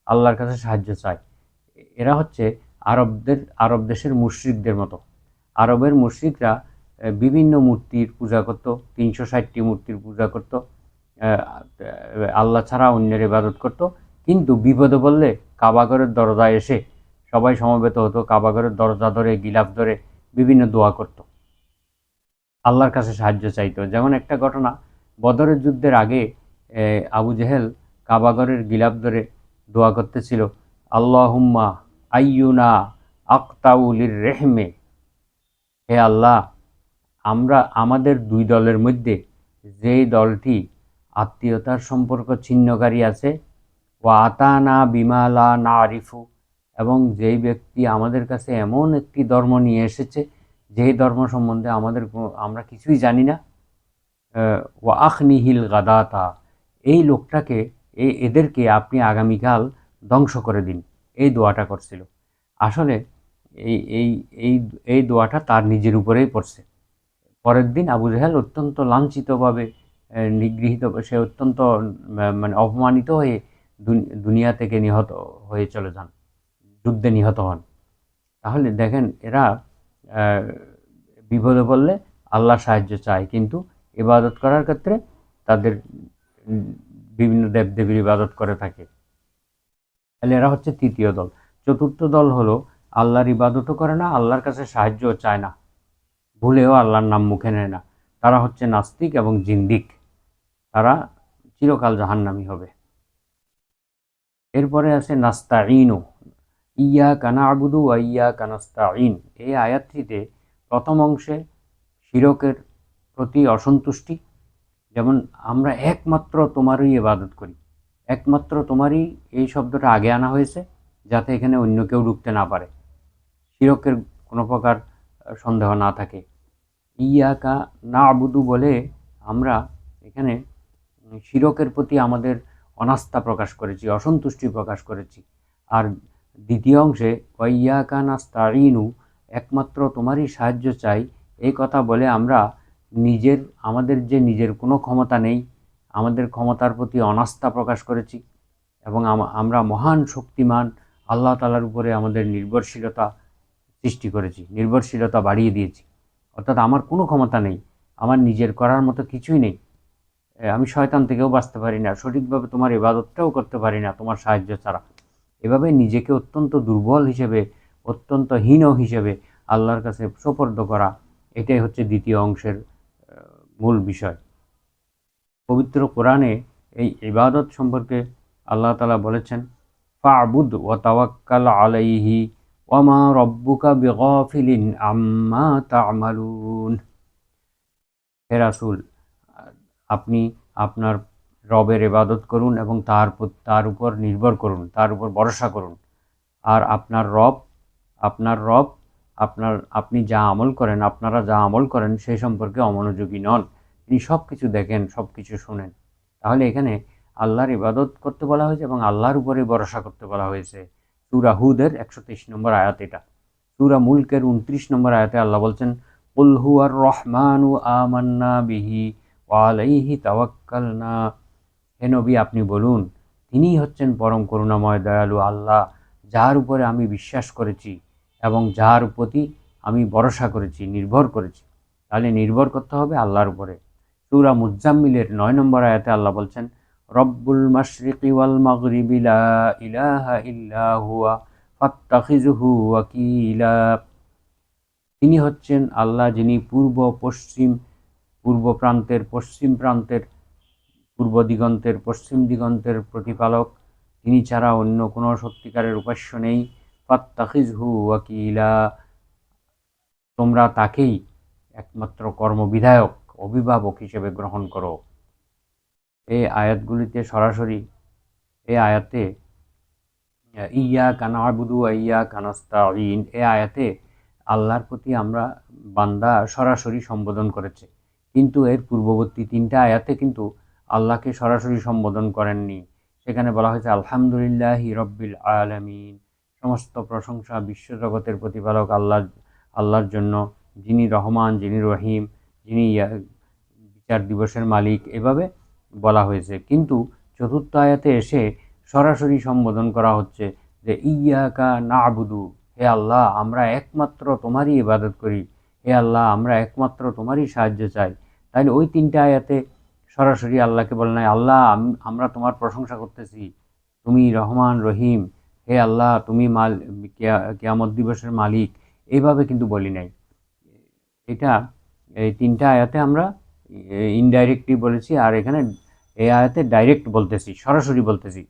আল্লাহর কাছে সাহায্য চায়। এরা হচ্ছে আরব দেশের মুশরিকদের মতো। আরবের মুশরিকরা বিভিন্ন মূর্তির পূজা করত, 360টি মূর্তির পূজা করত, আল্লাহ ছাড়া অন্যের ইবাদত করত, কিন্তু বিপদে পড়লে কাবাঘরের দরজায় এসে সবাই সমবেত হতো, কাবাঘরের দরজা ধরে গিলাফ ধরে বিভিন্ন দোয়া করত, আল্লাহর কাছে সাহায্য চাইতো। যেমন একটা ঘটনা, বদরের যুদ্ধের আগে আবু জেহেল কাবাঘরের গিলাফ ধরে দোয়া করতেছিল, আল্লাহুম্মা আইয়ুনা আকতাউলির রেহমে, হে আল্লাহ, আমরা আমাদের দুই দলের মধ্যে যেই দলটি আত্মীয়তার সম্পর্ক ছিন্নকারী আছে, ওয়া আতানা বিমালা না আরিফু, এবং যেই ব্যক্তি আমাদের কাছে এমন একটি ধর্ম নিয়ে এসেছে যেই ধর্ম সম্বন্ধে আমরা কিছুই জানি না, ওয়া আখনিহিল গাদাতা, এই লোকটাকে এদেরকে আপনি আগামীকাল ধ্বংস করে দিন, এই দোয়াটা করছিল। আসলে এই এই এই এই দোয়াটা তার নিজের উপরেই পড়ছে। পরের দিন আবু জেহেল অত্যন্ত লাঞ্ছিতভাবে, নিগৃহীত, সে অত্যন্ত মানে অপমানিত হয়ে দুনিয়া থেকে নিহত হয়ে চলে যান, যুদ্ধে নিহত হন। তাহলে দেখেন, এরা বিপদে পড়লে আল্লাহর সাহায্য চায়, কিন্তু ইবাদত করার ক্ষেত্রে তাদের বিভিন্ন দেবদেবীর ইবাদত করে থাকে। তাহলে এরা হচ্ছে তৃতীয় দল। চতুর্থ দল হলো আল্লাহর ইবাদতও করে না, আল্লাহর কাছে সাহায্যও চায় না, ভুলেও আল্লাহর নাম মুখে নেয় না। তারা হচ্ছে নাস্তিক এবং জিন্দিক, তারা চিরকাল জাহান্নামী হবে। এরপরে আছে নাস্তাঈনু, ইয়াকা না'বুদু ওয়া ইয়াকা নাস্তাঈন। এই আয়াতটিতে প্রথম অংশে শিরকের প্রতি অসন্তুষ্টি, যেমন আমরা একমাত্র তোমারই ইবাদত করি, একমাত্র তোমারই, এই শব্দটা আগে আনা হয়েছে যাতে এখানে অন্য কেউ ঢুকতে না পারে, শিরকের কোনো প্রকার সন্দেহ না থাকে। ইয়াকা না'বুদু বলে আমরা এখানে শিরকের প্রতি আমাদের অনাস্থা প্রকাশ করেছি, অসন্তুষ্টি প্রকাশ করেছি। আর দ্বিতীয় অংশে ওয়াইয়াকা নাস্তাঈনু, একমাত্র তোমারই সাহায্য চাই, এই কথা বলে আমরা আমাদের যে নিজের কোনো ক্ষমতা নেই, আমাদের ক্ষমতার প্রতি অনাস্থা প্রকাশ করেছি, এবং আমরা মহান শক্তিমান আল্লাহ তাআলার উপরে আমাদের নির্ভরশীলতা সৃষ্টি করেছি, নির্ভরশীলতা বাড়িয়ে দিয়েছি। অর্থাৎ আমার কোনো ক্ষমতা নেই, আমার নিজের করার মতো কিছুই নেই, আমি শয়তান থেকেও বাঁচতে পারি না, সঠিকভাবে তোমার ইবাদতটাও করতে পারি না তোমার সাহায্য ছাড়া। এভাবে নিজেকে অত্যন্ত দুর্বল হিসেবে, অত্যন্ত হীন হিসেবে আল্লাহর কাছে সোপর্দ করা, এটাই হচ্ছে দ্বিতীয় অংশের মূল বিষয়। পবিত্র কোরআনে এই ইবাদত সম্পর্কে আল্লাহ তাআলা বলেছেন, ফা'বুদ ওয়া তাওয়াক্কাল আলাইহি ওয়া মা রাব্বুকা বিগাফিলিন আম্মা তা'মালুন। হে রাসূল, আপনি আপনার রবের ইবাদত করুন এবং তার উপর নির্ভর করুন, তার উপর ভরসা করুন। আর আপনার রব আপনি যা আমল করেন, আপনারা যা আমল করেন সেই সম্পর্কে অমনোযোগী নন, তিনি সব কিছু দেখেন, সব কিছু শোনেন। তাহলে এখানে আল্লাহর ইবাদত করতে বলা হয়েছে এবং আল্লাহর উপরে ভরসা করতে বলা হয়েছে। সূরা হুদের 123 নম্বর আয়াত এটা। সূরা মুলকের 29 নম্বর আয়াতে আল্লাহ বলছেন, কুল হুয়ার রহমানু আমান্না বিহি ওয়া আলাইহি তাওয়াক্কালনা। হে নবী, আপনি বলুন, তিনিই হচ্ছেন পরম করুণাময় দয়ালু আল্লাহ, যার উপরে আমি বিশ্বাস করেছি এবং যার প্রতি আমি ভরসা করেছি, নির্ভর করেছি। তাহলে নির্ভর করতে হবে আল্লাহর উপরে। সূরা মুজ্জাম্মিলের 9 নম্বর আয়াতে আল্লাহ বলছেন, রব্বুল মাশরিকি ওয়াল মাগরিবি লা ইলাহা ইল্লা হুয়া ফাত্তাখিযুহু ওয়াকিলা। তিনি হচ্ছেন আল্লাহ, যিনি পূর্ব প্রান্তের, পশ্চিম প্রান্তের, পূর্ব দিগন্তের, পশ্চিম দিগন্তের প্রতিপালক, তিনি ছাড়া অন্য কোনো সত্যিকারের উপাস্য নেই। ফাত্তাখিযহু ওয়াকিলা, তোমরা তাকেই একমাত্র কর্মবিধায়ক, অভিভাবক হিসেবে গ্রহণ করো। এই আয়াতে ইয়াকা না'বুদু ওয়া ইয়াকা নাস্তাঈন, এই আয়াতে আল্লাহর প্রতি আমরা বান্দা সরাসরি সম্বোধন করেছে, কিন্তু এর পূর্ববর্তী 3টা আয়াতে কিন্তু আল্লাহকে সরাসরি সম্বোধন করেননি। সেখানে বলা হয়েছে আলহামদুলিল্লাহি রব্বিল আলামিন, সমস্ত প্রশংসা বিশ্বজগতের প্রতিপালক আল্লাহর জন্য, যিনি রহমান, যিনি রহিম, যিনি বিচার দিবসের মালিক, এভাবে বলা হয়েছে। কিন্তু চতুর্থ আয়াতে এসে সরাসরি সম্বোধন করা হচ্ছে যে ইয়াকা না'বুদু, হে আল্লাহ, আমরা একমাত্র তোমারই ইবাদত করি, হে আল্লাহ, আমরা একমাত্র তোমারই সাহায্য চাই। তাইলে ওই 3টা আয়াতে সরাসরি আল্লাহকে বলে নাই, আল্লাহ আমরা তোমার প্রশংসা করতেছি, তুমি রহমান রহিম, হে আল্লাহ তুমি কিয়ামত দিবসের মালিক, এইভাবে কিন্তু বলি নাই। এটা এই ৩টা আয়াতে আমরা ইনডাইরেক্টলি বলেছি, আর এখানে এই আয়াতে ডাইরেক্ট বলতেছি, সরাসরি বলতেছি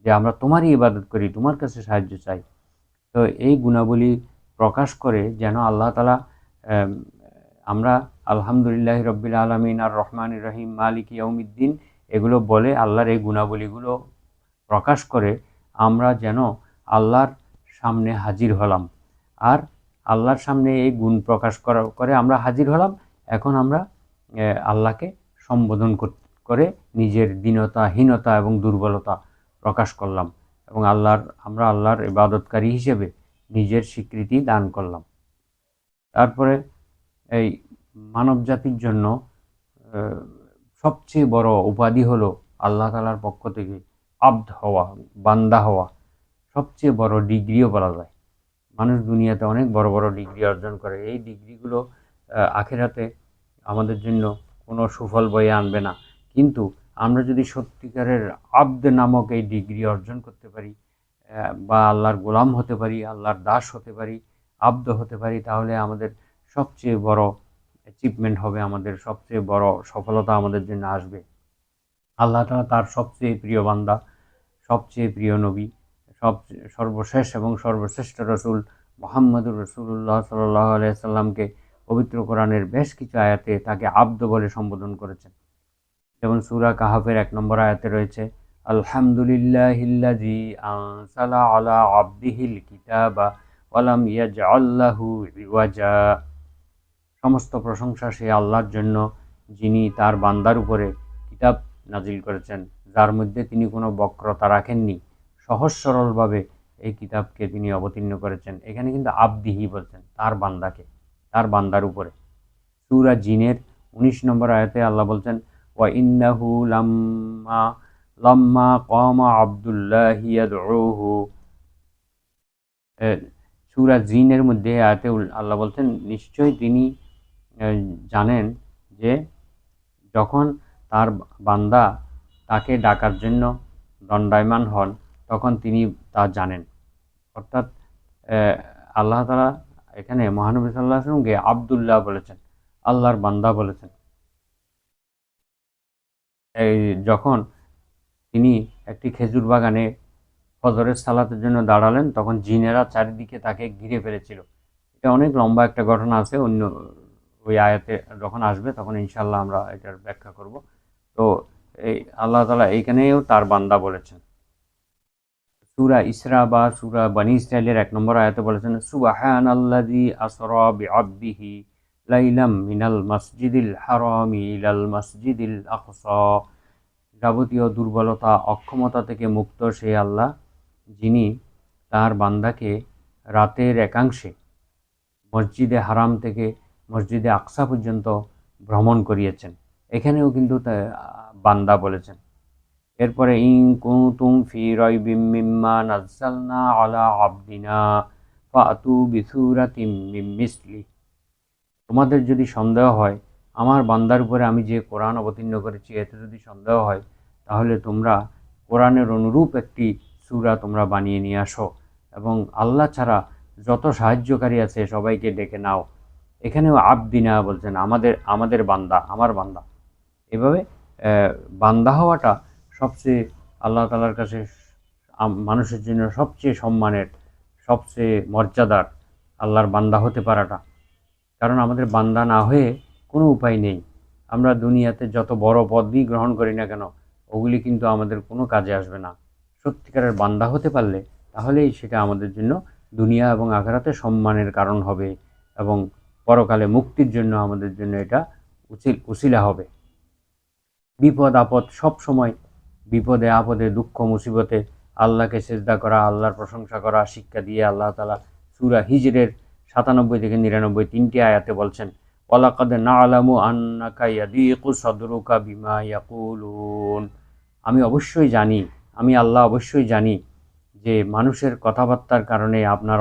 যে আমরা তোমারই ইবাদত করি, তোমার কাছে সাহায্য চাই। তো এই গুণাবলী প্রকাশ করে যেন আল্লাহ তাআলা আমরা আলহামদুলিল্লাহি রাব্বিল আলামিন, আর রহমানির রহিম, মালিক ইয়াউমিদ্দিন এগুলো বলে আল্লাহর এই গুণাবলীগুলো প্রকাশ করে আমরা যেন আল্লাহর সামনে হাজির হলাম। আর আল্লাহর সামনে এই গুণ প্রকাশ করে আমরা হাজির হলাম। এখন আমরা আল্লাহকে সম্বোধন করে নিজের দীনতা, হীনতা এবং দুর্বলতা প্রকাশ করলাম এবং আমরা আল্লাহর ইবাদতকারী হিসেবে নিজের স্বীকৃতি দান করলাম। তারপরে এই মানব জাতির জন্য সবচেয়ে বড় উপাধি হলো আল্লাহ তাআলার পক্ষ থেকে আব্দ হওয়া, বান্দা হওয়া। সবচেয়ে বড় ডিগ্রিও বলা যায়। মানুষ দুনিয়াতে অনেক বড় বড় ডিগ্রি অর্জন করে। এই ডিগ্রিগুলো আখিরাতে আমাদের জন্য কোনো সুফল বয়ে আনবে না। কিন্তু আমরা যদি সত্যিকারের আব্দ নামক এই ডিগ্রি অর্জন করতে পারি, বা আল্লাহর গোলাম হতে পারি, আল্লাহর দাস হতে পারি, আব্দ হতে পারি, তাহলে আমাদের সবচেয়ে বড় অ্যাচিভমেন্ট হবে, আমাদের সবচেয়ে বড় সফলতা আমাদের জন্য আসবে। আল্লাহ তাআলা তার সবচেয়ে প্রিয় বান্দা, সবচেয়ে প্রিয় নবী, সর্বশেষ এবং সর্বশ্রেষ্ঠ রসুল মুহাম্মদুর রাসূলুল্লাহ সাল্লাল্লাহু আলাইহি সাল্লামকে পবিত্র কোরআনের বেশ কিছু আয়াতে তাকে আব্দ বলে সম্বোধন করেছেন। যেমন সূরা কাহাফের ১ নম্বর আয়াতে রয়েছে, আলহামদুলিল্লাহিল্লাযী আনজালা আলা আবদিহিল কিতাবা ওয়া লাম ইয়াজআল লাহু ইওয়াজা। সমস্ত প্রশংসা সেই আল্লাহর জন্য, যিনি তার বান্দার উপরে কিতাব নাজিল করেছেন, যার মধ্যে তিনি কোনো বক্রতা রাখেননি। সহজ সরলভাবে এই কিতাবকে তিনি অবতীর্ণ করেছেন। এখানে কিন্তু আবদিহি বলছেন, তার বান্দাকে, তার বান্দার উপরে। সূরা জিনের ১৯ নম্বর আয়াতে আল্লাহ বলছেন, ওয়া ইন্নাহু লাম্মা কামা আবদুল্লাহি ইয়াদউহু। সূরা জিনের মধ্যে আয়াতে আল্লাহ বলছেন, নিশ্চয়ই তিনি জানেন যে যখন তার বান্দা তাকে ডাকার জন্য দণ্ডায়মান হন, তখন তিনি তা জানেন। অর্থাৎ আল্লাহ তাআলা এখানে মহানবী সাল্লাল্লাহু আলাইহি ওয়াসাল্লামকে আব্দুল্লাহ বলেছেন, আল্লাহর বান্দা বলেছেন। এই যখন তিনি একটি খেজুর বাগানে ফজরের সালাতের জন্য দাঁড়ালেন, তখন জিনেরা চারিদিকে তাকে ঘিরে ফেলেছিল। এটা অনেক লম্বা একটা ঘটনা আছে, অন্য ওই আয়াতে যখন আসবে তখন ইনশাআল্লাহ আমরা এটার ব্যাখ্যা করব। তো এই আল্লাহ তাআলা এইখানেও তার বান্দা বলেছেন। সূরা ইসরা বা সূরা বনী ইসরাঈলের ১ নম্বর আয়াতে বলেছেন, সুবহানাল্লাযী আসরা বিআবদিহি লাইলাম মিনাল মাসজিদিল হারামি ইলাল মাসজিদিল আকসা। যাবতীয় দুর্বলতা, অক্ষমতা থেকে মুক্ত সেই আল্লাহ, যিনি তার বান্দাকে রাতের একাংশে মসজিদে হারাম থেকে মসজিদে আকসা পর্যন্ত ভ্রমণ করিয়েছেন। এখানেও কিন্তু বান্দা বলেছেন। এরপরে ইন কুনতুম ফি রাইবিম মিম্মা নাজ্জালনা আলা আবদিনা ফাতু বিসূরাতিম মিন মিসলি। তোমাদের যদি সন্দেহ হয় আমার বান্দার উপরে আমি যে কোরআন অবতীর্ণ করেছি, এতে যদি সন্দেহ হয়, তাহলে তোমরা কোরআনের অনুরূপ একটি সূরা তোমরা বানিয়ে নিয়ে আসো এবং আল্লাহ ছাড়া যত সাহায্যকারী আছে সবাইকে ডেকে নাও। এখানেও আবদিনা বলছেন, আমাদের বান্দা, আমার বান্দা। এভাবে বান্দা হওয়াটা সবচেয়ে আল্লাহ তাআলার কাছে মানুষের জন্য সবচেয়ে সম্মানের, সবচেয়ে মর্যাদার, আল্লাহর বান্দা হতে পারাটা। কারণ আমাদের বান্দা না হয়ে কোনো উপায় নেই। আমরা দুনিয়াতে যত বড় পদই গ্রহণ করি না কেন, ওগুলি কিন্তু আমাদের কোনো কাজে আসবে না। সত্যিকারের বান্দা হতে পারলে তাহলেই সেটা আমাদের জন্য দুনিয়া এবং আখিরাতে সম্মানের কারণ হবে এবং পরকালে মুক্তির জন্য আমাদের জন্য এটা উসিলা হবে। বিপদ আপদ সব সময়, বিপদে আপদে দুঃখ মুসিবতে আল্লাহকে সেজদা করা, আল্লাহর প্রশংসা করা শিক্ষা দিয়ে আল্লাহ তাআলা সূরা হিজরের ৯৭ থেকে ৯৯ তিনটি আয়াতে বলছেন, ওয়ালাকাদ না'লামু আন্নাকা ইয়াদিকু সাদরুকা বিমা ইয়াকুলুন। আমি অবশ্যই জানি, আমি আল্লাহ অবশ্যই জানি যে মানুষের কথাবার্তার কারণে আপনার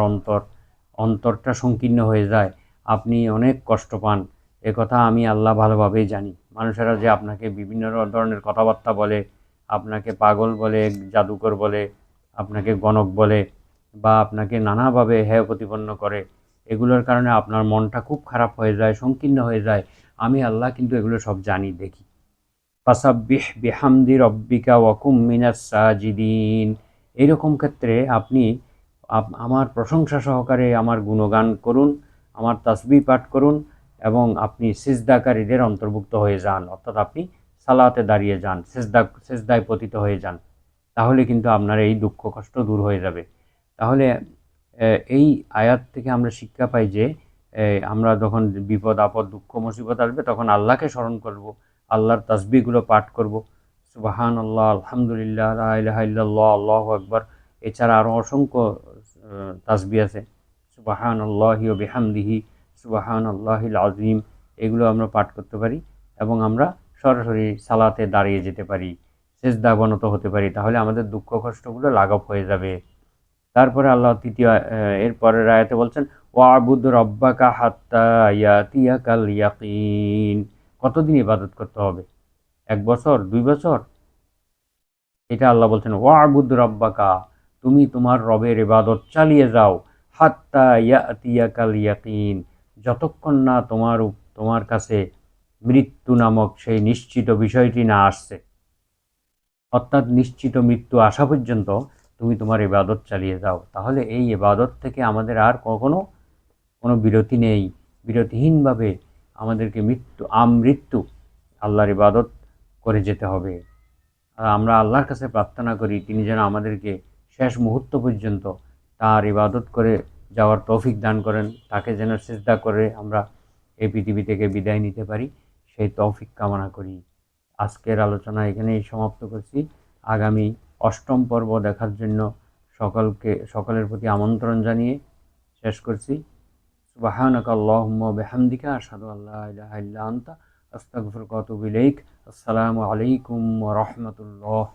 অন্তরটা সংকীর্ণ হয়ে যায়, আপনি অনেক কষ্ট পান। একথা আমি আল্লাহ ভালোভাবেই জানি। মানুষেরা যে আপনাকে বিভিন্ন ধরনের কথাবার্তা বলে, আপনাকে পাগল বলে, জাদুকর বলে, আপনাকে গণক বলে বা আপনাকে নানাভাবে হেয় প্রতিপন্ন করে, এগুলোর কারণে আপনার মনটা খুব খারাপ হয়ে যায়, সংকীর্ণ হয়ে যায়। আমি আল্লাহ কিন্তু এগুলো সব জানি, দেখি। ফাসাব্বিহ বিহামদি রব্বিকা ওয়া কুম মিনাস সাজিদিন। এইরকম ক্ষেত্রে আপনি আমার প্রশংসা সহকারে আমার গুণগান করুন, আমার তাসবিহ পাঠ করুন এবং আপনি সিজদাকারীদের অন্তর্ভুক্ত হয়ে যান, অর্থাৎ আপনি সালাতে দাঁড়িয়ে যান, সিজদায় পতিত হয়ে যান। তাহলে কিন্তু আপনার এই দুঃখ কষ্ট দূর হয়ে যাবে। তাহলে এই আয়াত থেকে আমরা শিক্ষা পাই যে আমরা যখন বিপদ আপদ দুঃখ মুসিবত আসবে তখন আল্লাহকে স্মরণ করব, আল্লাহর তাসবিহগুলো পাঠ করব, সুবহানাল্লাহ, আলহামদুলিল্লাহ, লা ইলাহা ইল্লাল্লাহ, আল্লাহু আকবার। এছাড়া আরও অসংখ্য তাসবিহ আছে, সুবহানাল্লাহি ওয়া বিহামদিহি, সুবহানাল্লাহিল আযীম। এগুলো আমরা পাঠ করতে পারি এবং আমরা সরাসরি সালাতে দাঁড়িয়ে যেতে পারি, সেজদা অবনত হতে পারি। তাহলে আমাদের দুঃখ কষ্টগুলো লাঘব হয়ে যাবে। তারপরে আল্লাহ তৃতীয় এর পরের আয়াতে বলছেন, ওয়াবুদ রব্বাকা হাত্তা ইয়াতিয়াকাল ইয়াকিন। কতদিন ইবাদত করতে হবে? 1 বছর, 2 বছর? এটা আল্লাহ বলছেন, ওয়াবুদ রব্বাকা, তুমি তোমার রবের ইবাদত চালিয়ে যাও, হাত্তা ইয়াতিয়াকাল ইয়াকিন, যতক্ষণ না তোমার কাছে মৃত্যু নামক সেই নিশ্চিত বিষয়টি না আসছে। অর্থাৎ নিশ্চিত মৃত্যু আসা পর্যন্ত তুমি তোমার ইবাদত চালিয়ে যাও। তাহলে এই ইবাদত থেকে আমাদের আর কোনো বিরতি নেই। বিরতিহীনভাবে আমাদেরকে আমৃত্যু আল্লাহর ইবাদত করে যেতে হবে। আর আমরা আল্লাহর কাছে প্রার্থনা করি তিনি যেন আমাদেরকে শেষ মুহূর্ত পর্যন্ত তার ইবাদত করে যাওয়ার তৌফিক দান করেন, তাকে যেন সিজদা করে আমরা এই পৃথিবী থেকে বিদায় নিতে পারি, সেই তৌফিক কামনা করি। আজকের আলোচনা এখানেই সমাপ্ত করছি। আগামী 8ম পর্ব দেখার জন্য সকলের প্রতি আমন্ত্রণ জানিয়ে শেষ করছি। সুবহানাকা আল্লাহুম্মা ওয়া বিহামদিকা আশহাদু আল্লা ইলাহা ইল্লা আনতা আস্তাগফিরুকা ওয়া আতুবু ইলাইক। আসসালামু আলাইকুম ওয়া রাহমাতুল্লাহ।